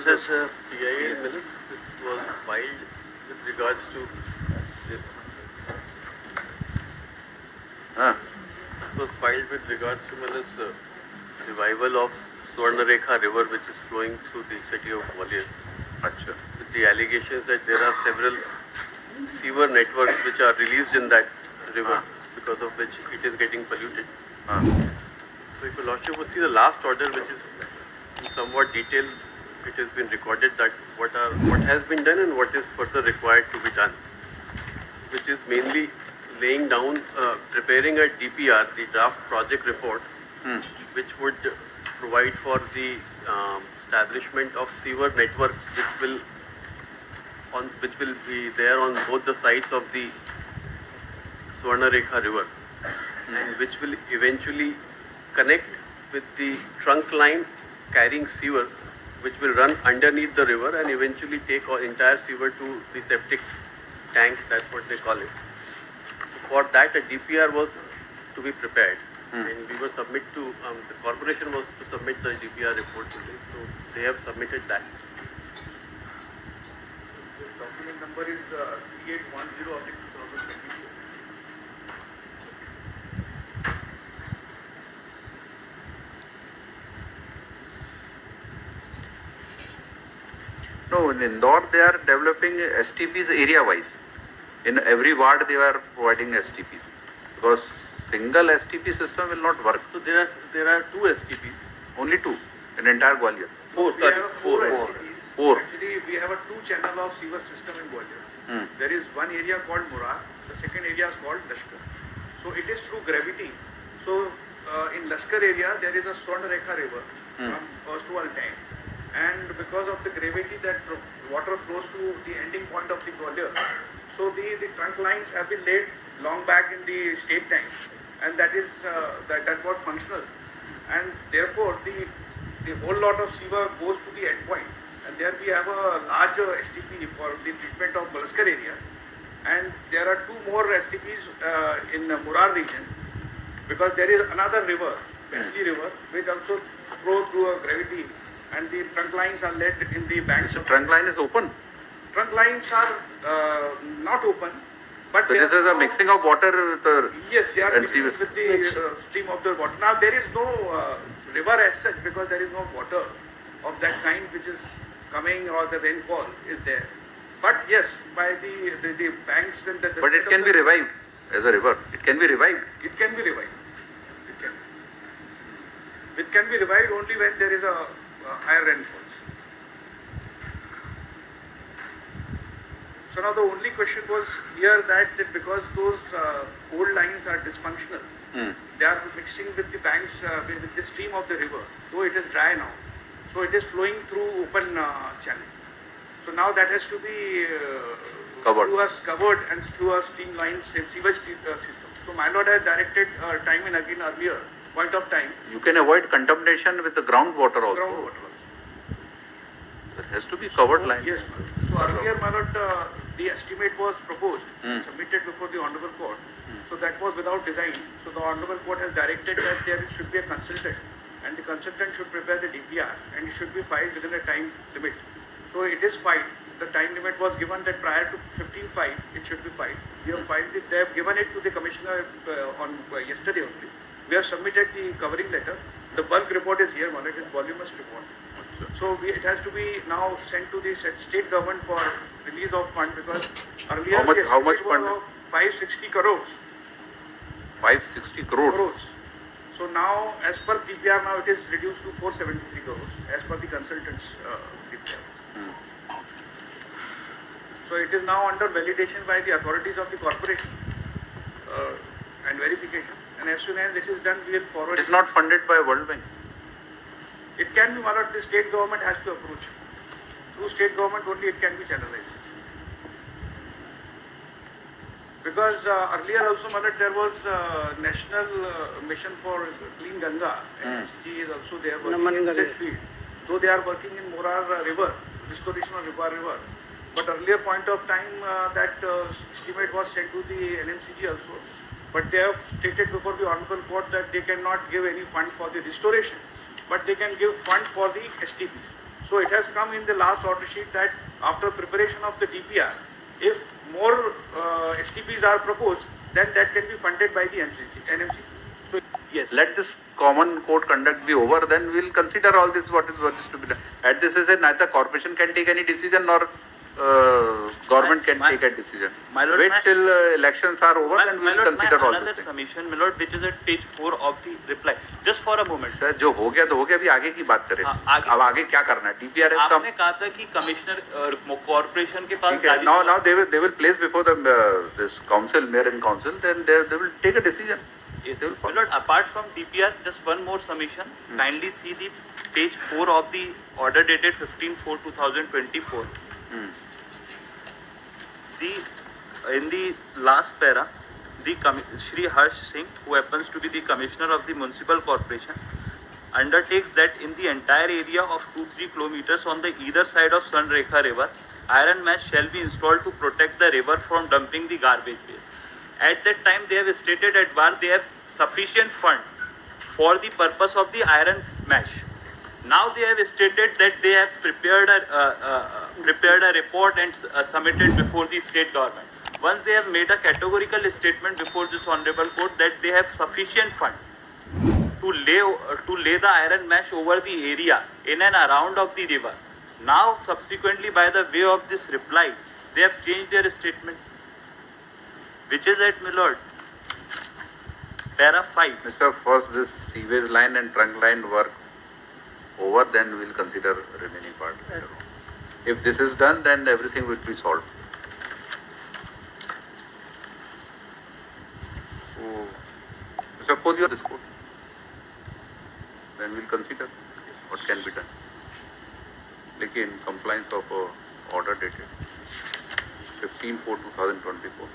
is PIA minutes. This was filed with regards to this. This was filed with regards to revival of Swarnarekha River, which is flowing through the city of Gwalior. With the allegations that there are several sewer networks which are released in that river, because of which it is getting polluted. So if your Lordship would see the last order, which is in somewhat detail, it has been recorded that what has been done and what is further required to be done, which is mainly laying down, preparing a DPR, the draft project report, which would provide for the establishment of sewer network, which will be there on both the sides of the Swarnarekha River, and which will eventually connect with the trunk line carrying sewer, which will run underneath the river and eventually take our entire sewer to the septic tank. That's what they call it. For that, a DPR was to be prepared, and we were the corporation was to submit the DPR report today, so they have submitted that. The document number is 3810/2022. No, in Indore they are developing STPs area-wise. In every ward they are providing STPs, because single STP system will not work. So there are two STPs. Only two in entire Gwalior. Four. STPs. Four. Actually, we have a two-channel of sewer system in Gwalior. There is one area called Murar. The second area is called Lashkar. So it is through gravity. So in Lashkar area there is a Swarnarekha River from Erstwhile tank. And because of the gravity, that water flows to the ending point of the Gwalior. So the trunk lines have been laid long back in the state tank, and that is that was functional. And therefore the whole lot of sewer goes to the end point. And there we have a larger STP for the treatment of Balskar area. And there are two more STPs in the Murar region, because there is another river, Bansal river, which also flows through a gravity. And the trunk lines are laid in the banks. So trunk line is open. Trunk lines are not open, but So this is a mixing of water with the yes, they are and mixing sewage. with the stream of the water. Now there is no river as such, because there is no water of that kind which is coming, or the rainfall is there. But yes, by the banks and the But it can be revived as a river. It can be revived. It can be revived. It can be revived only when there is a higher rainfall. So now the only question was here that because those old lines are dysfunctional, they are mixing with the banks, with the stream of the river, though it is dry now. So it is flowing through open channel. So now that has to be covered and through a streamlined sewage system. So my lord has directed time and again earlier point of time. You can avoid contamination with the groundwater also. Groundwater also. There has to be covered line. Yes, so earlier, my lord, the estimate was proposed, submitted before the Honorable Court. So that was without design. So the Honorable Court has directed that there should be a consultant, and the consultant should prepare the DPR, and it should be filed within a time limit. So it is filed. The time limit was given that prior to 15/5, it should be filed. We have filed it. They have given it to the Commissioner on yesterday only. We have submitted the covering letter. The bulk report is here, it is voluminous report. So it has to be now sent to the state government for release of fund, because earlier How much it fund? was of 560 crores. 560 crores. So now, as per DPR, now it is reduced to 473 crores, as per the consultant's DPR. So it is now under validation by the authorities of the corporation and verification. And as soon as it is done, we will forward. It is not funded by World Bank. It can be, the state government has to approach. Through state government only it can be channelized. Because earlier also, there was National Mission for Clean Ganga, and HG is also there working in state field. Though they are working in Murar River, restoration of River. But earlier point of time that estimate was sent to the NMCG also. But they have stated before the Honorable Court that they cannot give any fund for the restoration, but they can give fund for the STPs. So it has come in the last order sheet that after preparation of the DPR, if more STPs are proposed, then that can be funded by the NMC. So Yes, let this common court conduct be over, then we'll consider all this, what is to be done. At this stage, neither corporation can take any decision nor government can take a decision. My lord, Wait till elections are over, then we'll consider all another this thing. submission, my lord, which is at page 4 of the reply. Just for a moment. Sir जो हो गया तो हो गया, अभी आगे की बात करें. आगे- अब आगे क्या करना है? DPR is come. आपने कहा था कि कमिश्नर कॉर्पोरेशन के पास ठीक है. Now they will place before the this council, mayor and council, then they will take a decision. They will My follow. lord, apart from DPR, just one more submission. Kindly see the page 4 of the order dated 15/4/2024. In the last para, the Shri Harsh Singh, who happens to be the Commissioner of the Municipal Corporation, undertakes that in the entire area of 2-3 kilometers on the either side of Swarnarekha River, iron mesh shall be installed to protect the river from dumping the garbage waste. At that time, they have stated at bar they have sufficient fund for the purpose of the iron mesh. Now they have stated that they have prepared a report and submitted before the state government. Once they have made a categorical statement before this honorable court that they have sufficient fund to lay the iron mesh over the area in and around of the river. Now subsequently by the way of this reply, they have changed their statement, which is at my lord, para 5. Mr. First, this sewage line and trunk line work over, then we'll consider remaining part later on. If this is done, then everything will be solved. So, Mr. Kodi, this court, then we'll consider what can be done. Lekin compliance of order dated 15/4/2024.